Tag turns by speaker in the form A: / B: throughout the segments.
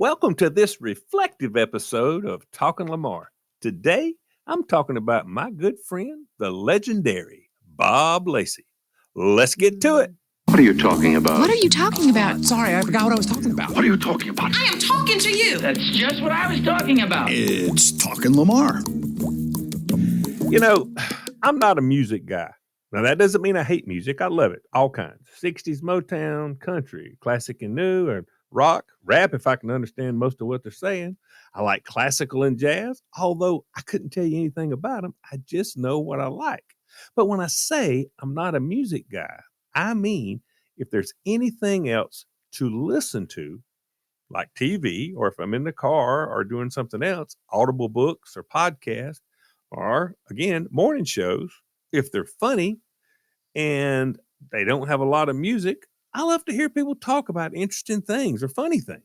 A: Welcome to this reflective episode of Talkin' Lamar. Today, I'm talking about my good friend, the legendary Bob Lacey. Let's get to it.
B: What are you talking about?
C: What are you talking about?
D: Sorry, I forgot what I was talking about.
B: What are you talking about?
C: I am talking to you.
E: That's just what I was talking about.
D: It's Talkin' Lamar.
A: You know, I'm not a music guy. Now, that doesn't mean I hate music. I love it. All kinds. 60s Motown, country, classic and new, or rock, rap, if I can understand most of what they're saying. I like classical and jazz, although I couldn't tell you anything about them. I just know what I like. But when I say I'm not a music guy, I mean if there's anything else to listen to, like TV, or if I'm in the car or doing something else, audible books or podcasts, or again, morning shows, if they're funny and they don't have a lot of music, I love to hear people talk about interesting things or funny things.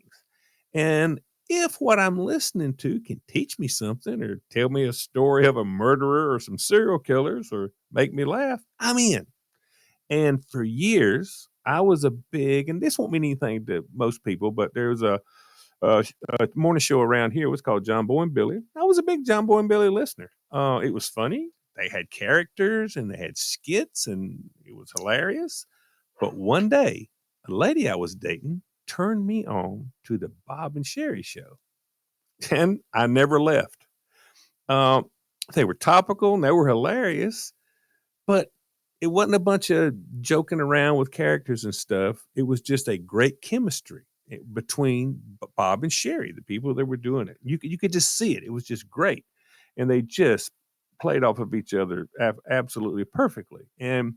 A: And if what I'm listening to can teach me something or tell me a story of a murderer or some serial killers or make me laugh, I'm in. And for years, I was a big, and this won't mean anything to most people, but there was a morning show around here. It was called John Boy and Billy. I was a big John Boy and Billy listener. It was funny. They had characters and they had skits and it was hilarious. But one day, a lady I was dating turned me on to the Bob and Sheri Show. And I never left. They were topical and they were hilarious, but it wasn't a bunch of joking around with characters and stuff. It was just a great chemistry between Bob and Sheri, the people that were doing it. You could just see it. It was just great. And they just played off of each other absolutely perfectly. And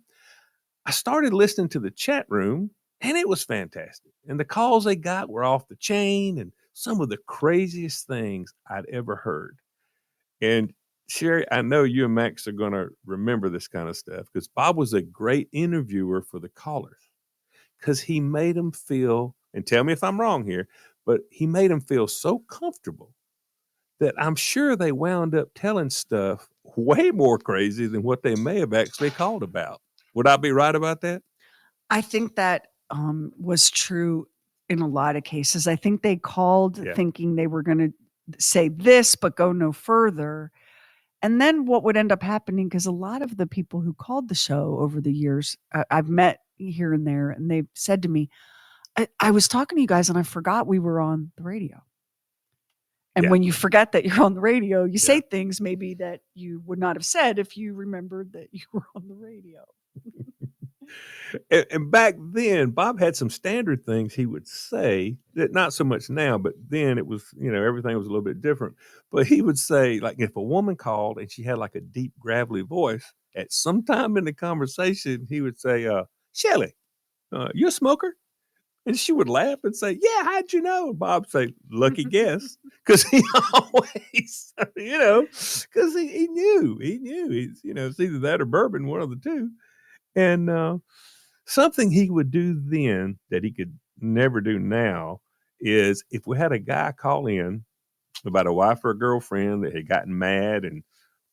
A: I started listening to the chat room, and it was fantastic. And the calls they got were off the chain and some of the craziest things I'd ever heard. And Sheri, I know you and Max are going to remember this kind of stuff because Bob was a great interviewer for the callers because he made them feel, and tell me if I'm wrong here, but he made them feel so comfortable that I'm sure they wound up telling stuff way more crazy than what they may have actually called about. Would I be right about that?
F: I think that was true in a lot of cases. I think they called thinking they were going to say this, but go no further. And then what would end up happening, because a lot of the people who called the show over the years, I've met here and there, and they've said to me, I was talking to you guys and I forgot we were on the radio. And when you forget that you're on the radio, you say things maybe that you would not have said if you remembered that you were on the radio.
A: And back then, Bob had some standard things he would say that not so much now, but then it was, everything was a little bit different. But he would say, like, if a woman called and she had like a deep, gravelly voice, at some time in the conversation, he would say, Shelley, you a smoker? And she would laugh and say, yeah, how'd you know? And Bob say, lucky guess. Because he always, because he knew. It's either that or bourbon, one of the two. And something he would do then that he could never do now is if we had a guy call in about a wife or a girlfriend that had gotten mad and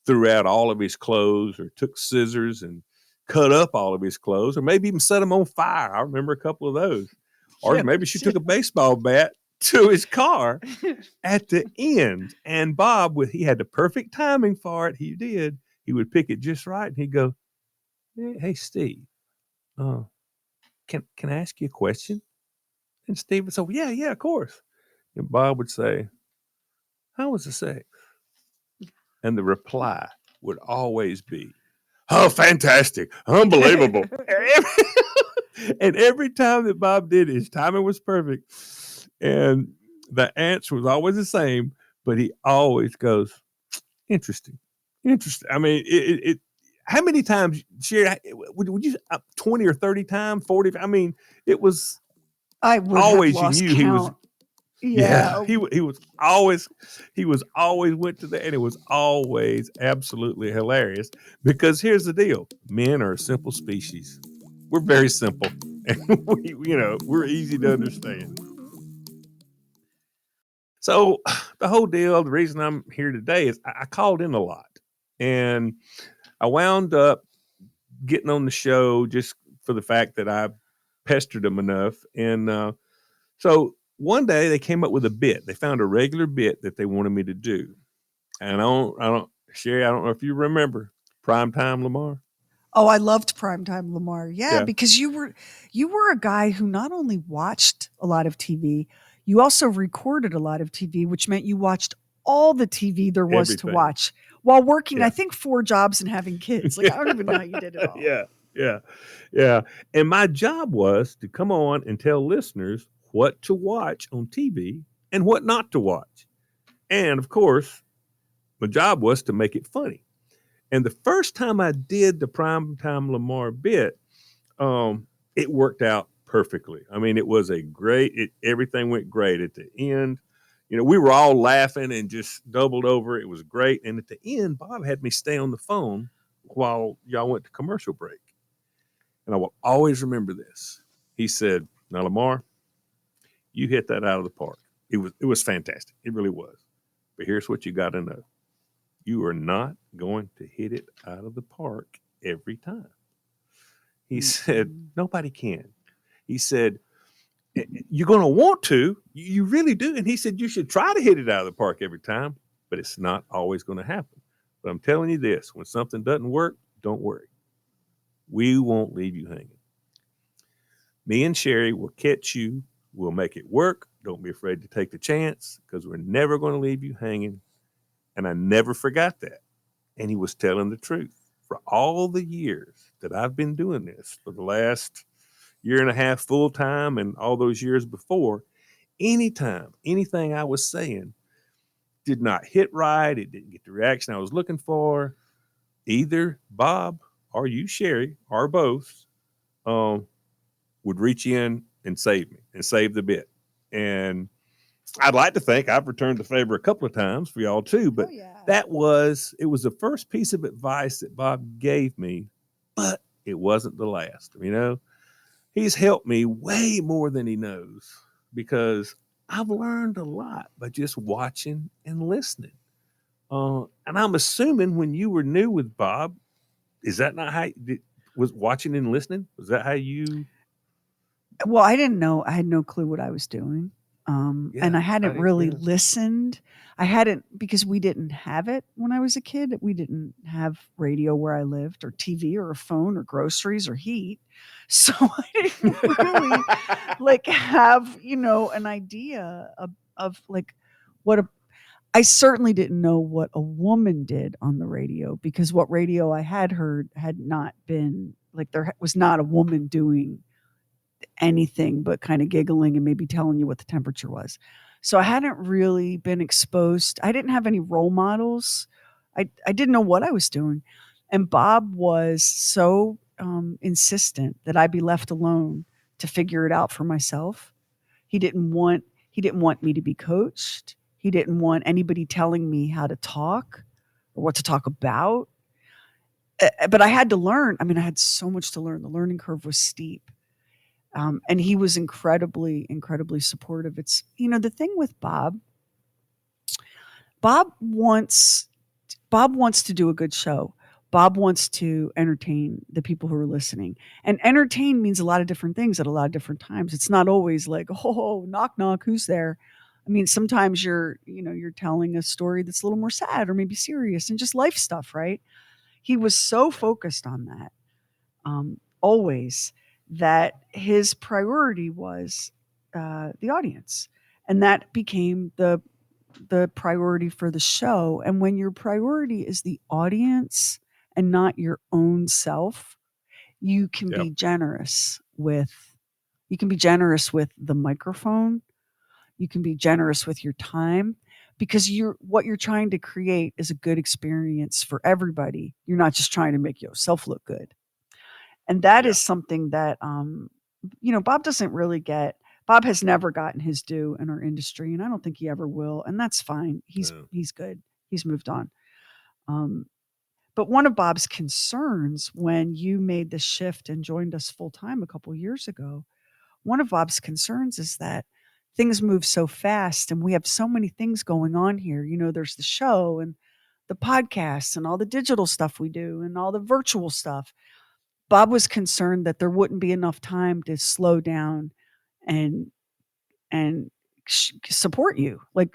A: threw out all of his clothes or took scissors and cut up all of his clothes or maybe even set them on fire. I remember a couple of those. Or maybe she took a baseball bat to his car at the end. And Bob, he had the perfect timing for it. He did. He would pick it just right. And he'd go, hey, Steve, can I ask you a question? And Steve would say, yeah, of course. And Bob would say, how was the sex? And the reply would always be, oh, fantastic, unbelievable. And every time that Bob did it, his timing was perfect. And the answer was always the same, but he always goes, interesting. I mean, how many times, Sheri, would you 20 or 30 times, 40? I mean, it was always you knew he was. Yeah, he was always went to that, and it was always absolutely hilarious because here's the deal: men are a simple species. We're very simple, and we're easy to understand. So the whole deal, the reason I'm here today is I called in a lot, and I wound up getting on the show just for the fact that I pestered them enough, and so one day they came up with a bit. They found a regular bit that they wanted me to do. And Sheri, I don't know if you remember Primetime Lamar.
F: Oh, I loved Primetime Lamar.
A: Yeah.
F: Because you were a guy who not only watched a lot of TV, you also recorded a lot of TV, which meant you watched all the TV there was to
A: Everything.
F: watch while working,
A: Yeah.
F: I think 4 jobs and having kids. Like, I don't even know how you did it all.
A: Yeah. And my job was to come on and tell listeners what to watch on TV and what not to watch. And of course, my job was to make it funny. And the first time I did the Primetime Lamar bit, it worked out perfectly. I mean, it was everything went great at the end. You know, we were all laughing and just doubled over. It was great. And at the end, Bob had me stay on the phone while y'all went to commercial break. And I will always remember this. He said, "Now, Lamar, you hit that out of the park. It was fantastic. It really was. But here's what you got to know. You are not going to hit it out of the park every time." He said, "Nobody can." He said, "You're going to want to. You really do." And he said, "You should try to hit it out of the park every time, but it's not always going to happen. But I'm telling you this, when something doesn't work, don't worry. We won't leave you hanging. Me and Sheri will catch you. We'll make it work. Don't be afraid to take the chance because we're never going to leave you hanging." And I never forgot that. And he was telling the truth. For all the years that I've been doing this, for the last year and a half full time and all those years before, anytime anything I was saying did not hit right, it didn't get the reaction I was looking for, either Bob or you, Sheri, or both, would reach in and save me and save the bit. And I'd like to think I've returned the favor a couple of times for y'all too, but it was the first piece of advice that Bob gave me, but it wasn't the last. You know, he's helped me way more than he knows because I've learned a lot by just watching and listening. And I'm assuming when you were new with Bob, is that not how was watching and listening? Was that how you?
F: Well, I didn't know. I had no clue what I was doing. And I hadn't really listened. I hadn't, because we didn't have it when I was a kid. We didn't have radio where I lived or TV or a phone or groceries or heat. So I didn't really have, an idea of what I certainly didn't know what a woman did on the radio, because what radio I had heard had not been there was not a woman doing anything but kind of giggling and maybe telling you what the temperature was. So I hadn't really been exposed. I didn't have any role models. I didn't know what I was doing. And Bob was so insistent that I be left alone to figure it out for myself. He didn't want me to be coached. He didn't want anybody telling me how to talk or what to talk about. But I had to learn. I mean, I had so much to learn. The learning curve was steep. And he was incredibly, incredibly supportive. It's, the thing with Bob wants to do a good show. Bob wants to entertain the people who are listening. And entertain means a lot of different things at a lot of different times. It's not always like, oh, knock, knock, who's there? I mean, sometimes you're telling a story that's a little more sad or maybe serious and just life stuff, right? He was so focused on that, always, that his priority was the audience. And that became the priority for the show. And when your priority is the audience and not your own self, you can be generous with the microphone. You can be generous with your time, because what you're trying to create is a good experience for everybody. You're not just trying to make yourself look good. And that is something that, Bob doesn't really get. Bob has never gotten his due in our industry, and I don't think he ever will. And that's fine. He's good. He's moved on. But one of Bob's concerns when you made the shift and joined us full time a couple years ago, one of Bob's concerns is that things move so fast and we have so many things going on here. There's the show and the podcasts and all the digital stuff we do and all the virtual stuff. Bob was concerned that there wouldn't be enough time to slow down and support you, like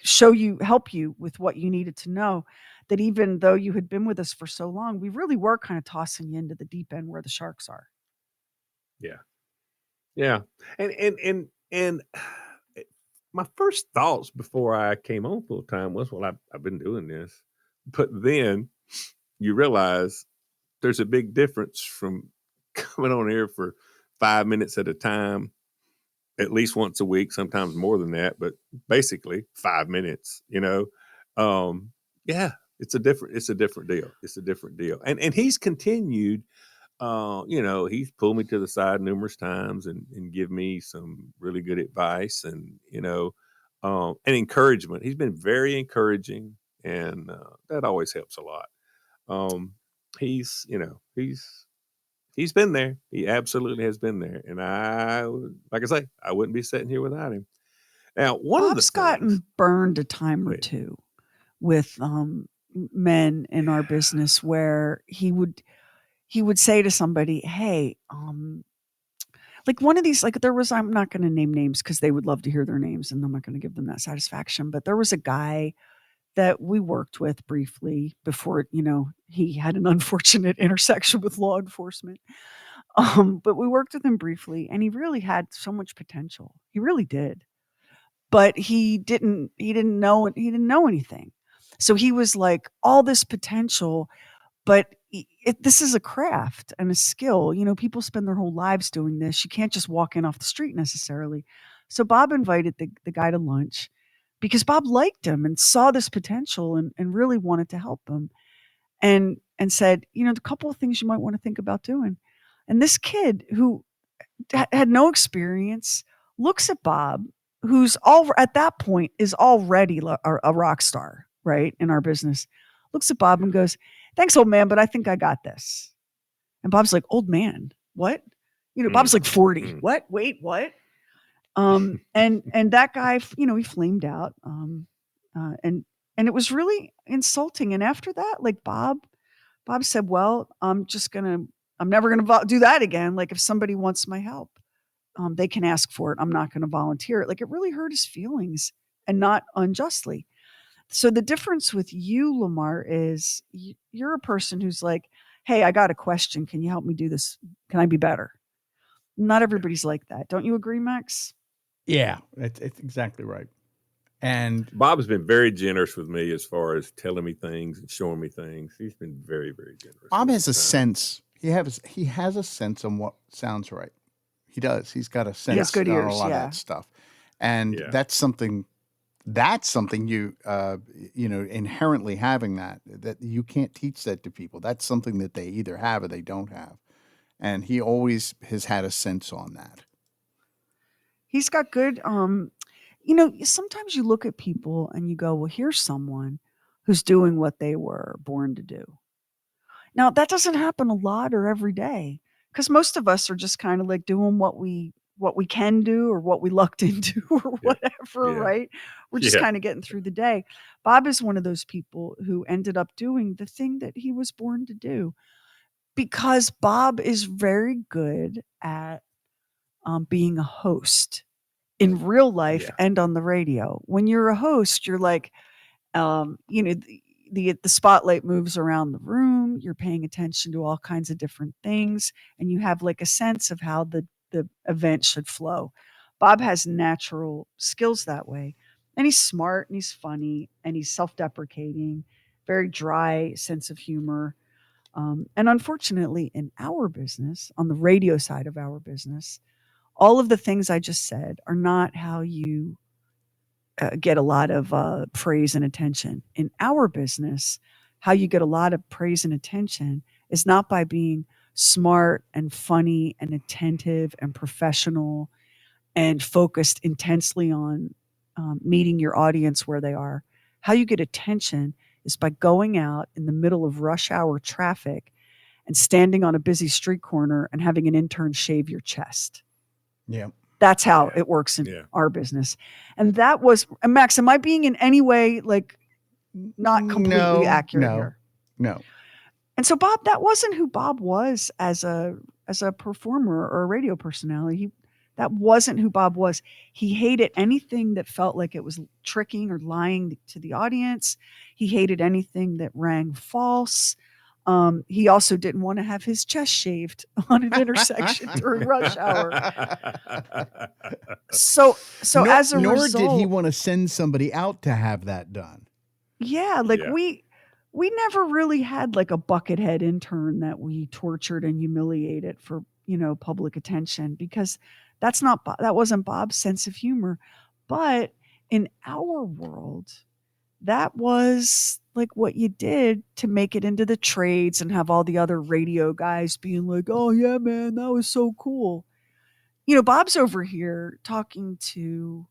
F: help you with what you needed to know. That even though you had been with us for so long, we really were kind of tossing you into the deep end where the sharks are.
A: Yeah. Yeah. And my first thoughts before I came on full time was, well, I've been doing this. But then you realize there's a big difference from coming on air for 5 minutes at a time, at least once a week, sometimes more than that, but basically 5 minutes, yeah, it's a different deal. It's a different deal. And he's continued, he's pulled me to the side numerous times and give me some really good advice and, and encouragement. He's been very encouraging, and that always helps a lot. He's been there. He absolutely has been there. And like I say, I wouldn't be sitting here without him. Now,
F: Bob's gotten burned a time or two with men in our business where he would say to somebody, hey, like one of these, like there was, I'm not going to name names because they would love to hear their names and I'm not going to give them that satisfaction. But there was a guy that we worked with briefly before, he had an unfortunate intersection with law enforcement. But we worked with him briefly and he really had so much potential. He really did. But he didn't know anything. So he was like all this potential, but this is a craft and a skill. People spend their whole lives doing this. You can't just walk in off the street necessarily. So Bob invited the guy to lunch because Bob liked him and saw this potential and really wanted to help him and said, a couple of things you might want to think about doing. And this kid who had no experience looks at Bob, who's at that point is already a rock star, right, in our business, looks at Bob and goes, thanks, old man, but I think I got this. And Bob's like, old man, what? Bob's like 40. What? Wait, what? And that guy, he flamed out. And it was really insulting. And after that, like Bob said, well, I'm never going to do that again. Like if somebody wants my help, they can ask for it. I'm not going to volunteer it. Like it really hurt his feelings and not unjustly. So the difference with you, Lamar, is you're a person who's like, hey, I got a question. Can you help me do this? Can I be better? Not everybody's like that. Don't you agree, Max?
G: Yeah, it's exactly right. And
A: Bob's been very generous with me as far as telling me things and showing me things. He's been very, very generous.
G: Bob has a sense. He has a sense on what sounds right. He does. He's got a sense.
F: He has good ears,
G: on a lot of that stuff. And that's something you, inherently having that you can't teach that to people. That's something that they either have or they don't have. And he always has had a sense on that.
F: He's got good, sometimes you look at people and you go, well, here's someone who's doing what they were born to do. Now, that doesn't happen a lot or every day because most of us are just kind of like doing what we can do or what we lucked into or whatever, right? We're just kind of getting through the day. Bob is one of those people who ended up doing the thing that he was born to do because Bob is very good at being a host in real life and on the radio. When you're a host, you're like, the spotlight moves around the room. You're paying attention to all kinds of different things, and you have like a sense of how the event should flow. Bob has natural skills that way, and he's smart and he's funny and he's self-deprecating, very dry sense of humor. And unfortunately, in our business, on the radio side of our business, all of the things I just said are not how you get a lot of praise and attention. In our business, how you get a lot of praise and attention is not by being smart and funny and attentive and professional and focused intensely on meeting your audience where they are. How you get attention is by going out in the middle of rush hour traffic and standing on a busy street corner and having an intern shave your chest.
G: Yeah.
F: That's how it works in our business. And that was, Max, am I being in any way like not completely accurate here?
G: No.
F: And so Bob, that wasn't who Bob was as a performer or a radio personality. That wasn't who Bob was. He hated anything that felt like it was tricking or lying to the audience. He hated anything that rang false. He also didn't want to have his chest shaved on an intersection during rush hour. So as a
G: nor
F: result,
G: did he want to send somebody out to have that done.
F: Yeah, we never really had like a buckethead intern that we tortured and humiliated for, public attention, because that wasn't Bob's sense of humor. But in our world, that was like what you did to make it into the trades and have all the other radio guys being like, "Oh yeah, man, that was so cool." Bob's over here talking to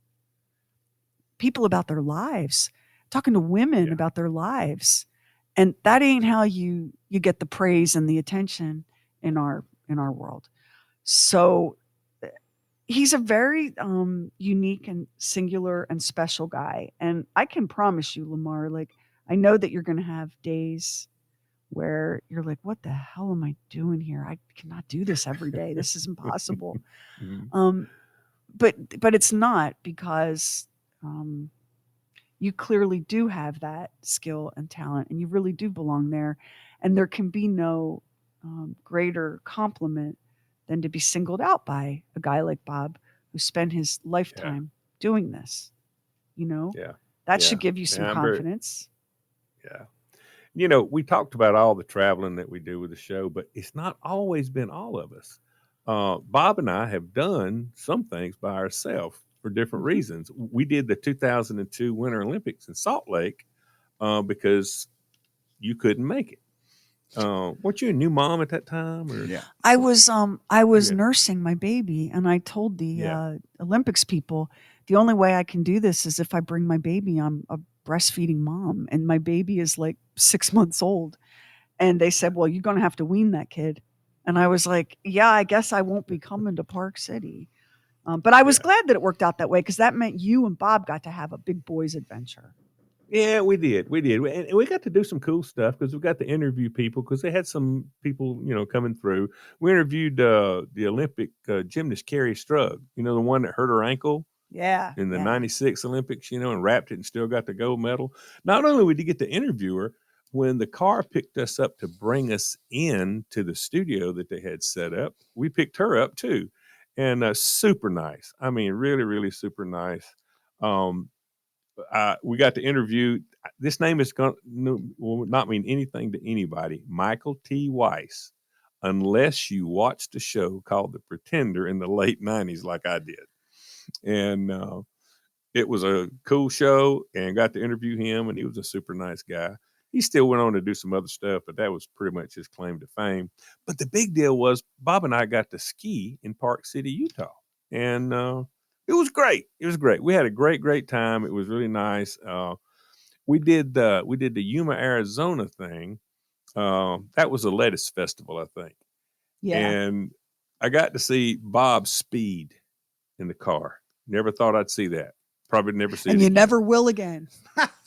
F: people about their lives, talking to women about their lives. And that ain't how you get the praise and the attention in our world. So he's a very unique and singular and special guy. And I can promise you, Lamar, like, I know that you're going to have days where you're like, what the hell am I doing here? I cannot do this every day. This is impossible. But it's not, because you clearly do have that skill and talent, and you really do belong there. And there can be no greater compliment than to be singled out by a guy like Bob, who spent his lifetime doing this. That should give you some confidence.
A: We talked about all the traveling that we do with the show, but it's not always been all of us. Bob and I have done some things by ourselves for different reasons. We did the 2002 Winter Olympics in Salt Lake because you couldn't make it. Weren't you a new mom at that time? Or?
G: Yeah,
F: I was nursing my baby, and I told the Olympics people, the only way I can do this is if I bring my baby. I'm a breastfeeding mom, and my baby is like 6 months old. And they said, well, you're going to have to wean that kid. And I was like, yeah, I guess I won't be coming to Park City. But I was glad that it worked out that way, because that meant you and Bob got to have a big boys adventure.
A: Yeah, we did. And we got to do some cool stuff, because we got to interview people, because they had some people, coming through. We interviewed the Olympic gymnast, Carrie Strug, the one that hurt her ankle.
F: Yeah.
A: In the 96 Olympics, and wrapped it and still got the gold medal. Not only did we get to interview her, when the car picked us up to bring us in to the studio that they had set up, we picked her up too. And super nice. I mean, really, really super nice. We got to interview, this name will not mean anything to anybody, Michael T. Weiss, unless you watched a show called The Pretender in the late 90s like I did. And it was a cool show, and got to interview him, and he was a super nice guy. He still went on to do some other stuff, but that was pretty much his claim to fame. But the big deal was Bob and I got to ski in Park City, Utah. And it was great. It was great. We had a great time. It was really nice. We did the Yuma, Arizona thing. That was a lettuce festival, I think.
F: Yeah.
A: And I got to see Bob speed in the car. Never thought I'd see that. Probably never see it.
F: And you
A: again.
F: never will again.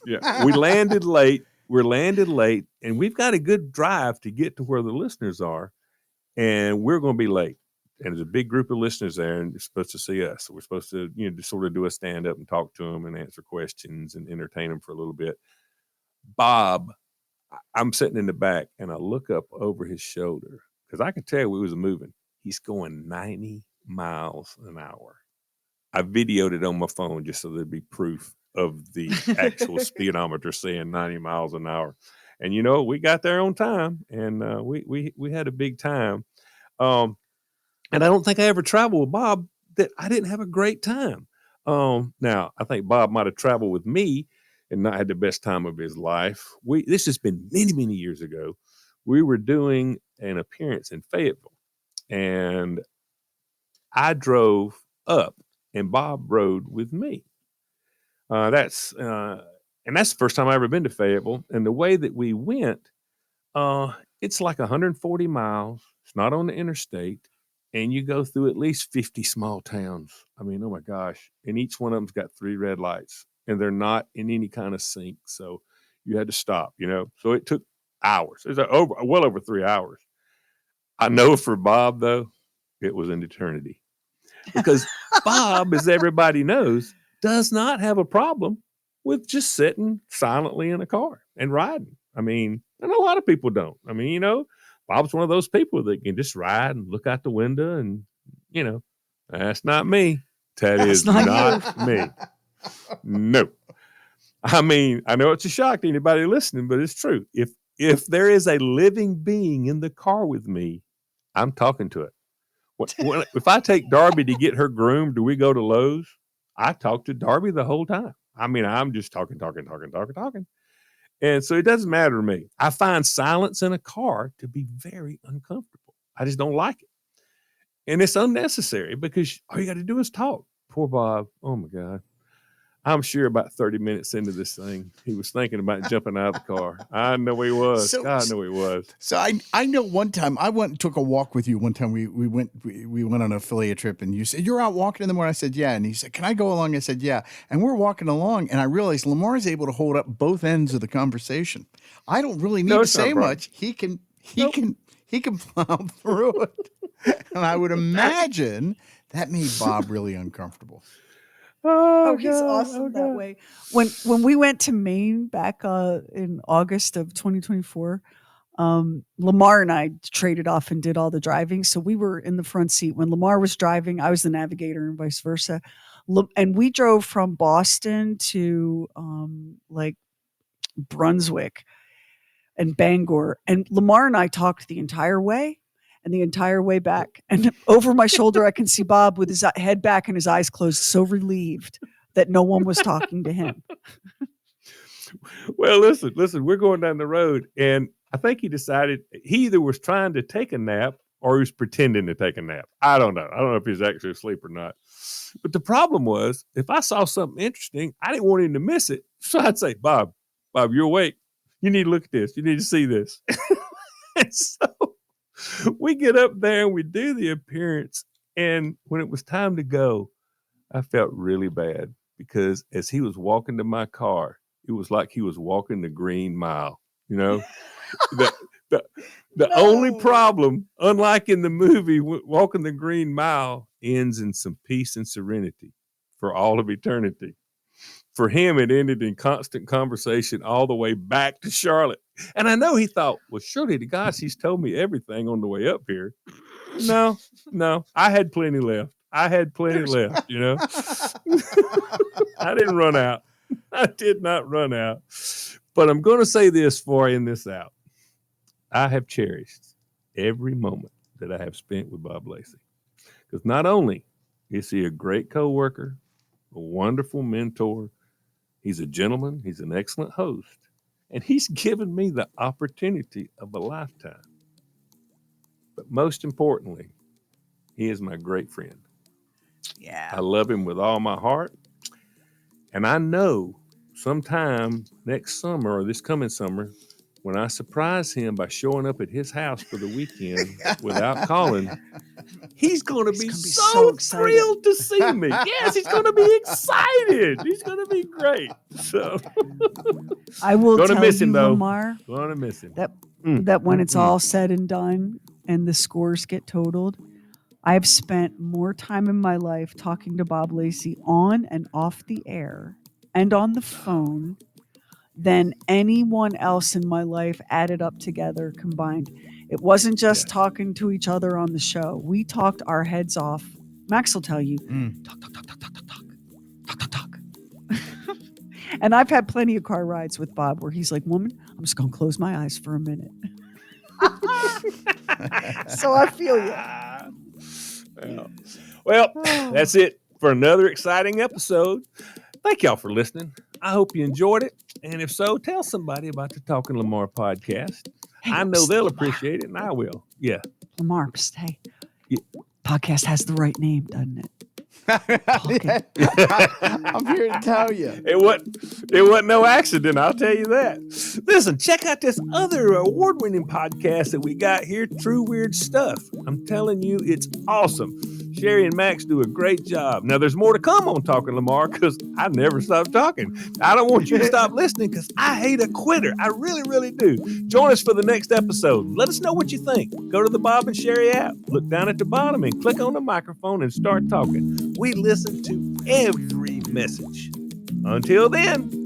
A: Yeah. We landed late. And we've got a good drive to get to where the listeners are. And we're going to be late. And there's a big group of listeners there, and they're supposed to see us. So we're supposed to, just sort of do a stand up and talk to them and answer questions and entertain them for a little bit. Bob, I'm sitting in the back, and I look up over his shoulder, because I could tell we was moving. He's going 90 miles an hour. I videoed it on my phone just so there'd be proof of the actual speedometer saying 90 miles an hour. And, we got there on time, and we had a big time. And I don't think I ever traveled with Bob that I didn't have a great time. Now, I think Bob might have traveled with me and not had the best time of his life. This has been many, many years ago. We were doing an appearance in Fayetteville, and I drove up, and Bob rode with me. That's the first time I've ever been to Fayetteville. And the way that we went, it's like 140 miles. It's not on the interstate. And you go through at least 50 small towns. I mean, oh my gosh. And each one of them's got 3 red lights, and they're not in any kind of sync. So you had to stop, So it took hours. It was well over 3 hours. I know for Bob, though, it was an eternity. Because Bob, as everybody knows, does not have a problem with just sitting silently in a car and riding. I mean, and a lot of people don't. I mean, Bob's one of those people that can just ride and look out the window and, that's not me. That is not me. No. I mean, I know it's a shock to anybody listening, but it's true. If there is a living being in the car with me, I'm talking to it. If I take Darby to get her groomed, do we go to Lowe's? I talk to Darby the whole time. I mean, I'm just talking. And so it doesn't matter to me. I find silence in a car to be very uncomfortable. I just don't like it. And it's unnecessary because all you got to do is talk. Poor Bob. Oh, my God. I'm sure about 30 minutes into this thing, he was thinking about jumping out of the car. I know he was. I know he was.
G: So I know one time I went and took a walk with you. One time we went on an affiliate trip, and you said, "You're out walking in the morning." I said, "Yeah." And he said, "Can I go along?" I said, "Yeah." And we're walking along, and I realized Lamar is able to hold up both ends of the conversation. I don't really need to say much. He can plow through it. And I would imagine that made Bob really uncomfortable.
F: Oh, he's awesome that way. When we went to Maine back in August of 2024, Lamar and I traded off and did all the driving. So we were in the front seat. When Lamar was driving, I was the navigator and vice versa. And we drove from Boston to like Brunswick and Bangor. And Lamar and I talked the entire way. And the entire way back, and over my shoulder, I can see Bob with his head back and his eyes closed, so relieved that no one was talking to him.
A: Well, listen, we're going down the road, and I think he decided he either was trying to take a nap or he was pretending to take a nap. I don't know. I don't know if he was actually asleep or not. But the problem was, if I saw something interesting, I didn't want him to miss it. So I'd say, Bob, you're awake. You need to look at this. You need to see this. And so we get up there and we do the appearance. And when it was time to go, I felt really bad because as he was walking to my car, it was like he was walking the Green Mile. The only problem, unlike in the movie, Walking the Green Mile ends in some peace and serenity for all of eternity. For him, it ended in constant conversation all the way back to Charlotte. And I know he thought, well, surely the gosh, he's told me everything on the way up here. No, I had plenty left. I didn't run out. I did not run out. But I'm going to say this before I end this out. I have cherished every moment that I have spent with Bob Lacey. Because not only is he a great coworker, a wonderful mentor, he's a gentleman, he's an excellent host, and he's given me the opportunity of a lifetime. But most importantly, he is my great friend.
F: Yeah.
A: I love him with all my heart. And I know sometime next summer or this coming summer, when I surprise him by showing up at his house for the weekend without calling, he's going to be so thrilled to see me. Yes, he's going to be excited. He's going to be great. So
F: I will
A: gonna
F: tell
A: miss him,
F: you,
A: though.
F: Lamar,
A: Going to miss him.
F: That when it's all said and done and the scores get totaled, I've spent more time in my life talking to Bob Lacey on and off the air and on the phone than anyone else in my life added up together combined. It wasn't just talking to each other on the show. We talked our heads off. Max will tell you, talk. And I've had plenty of car rides with Bob where he's like, woman, I'm just going to close my eyes for a minute. So I feel you.
A: Well, that's it for another exciting episode. Thank y'all for listening. I hope you enjoyed it. And if so, tell somebody about the Talkin' Lamar podcast.
F: Hey,
A: I know they'll appreciate it, and I will. Yeah.
F: Lamar, hey. Yeah. Podcast has the right name, doesn't it?
G: I'm here to tell you.
A: It wasn't no accident, I'll tell you that. Listen, check out this other award-winning podcast that we got here, True Weird Stuff. I'm telling you, it's awesome. Sheri and Max do a great job. Now, there's more to come on Talkin' Lamar because I never stop talking. I don't want you to stop listening because I hate a quitter. I really, really do. Join us for the next episode. Let us know what you think. Go to the Bob and Sheri app. Look down at the bottom and click on the microphone and start talking. We listen to every message. Until then,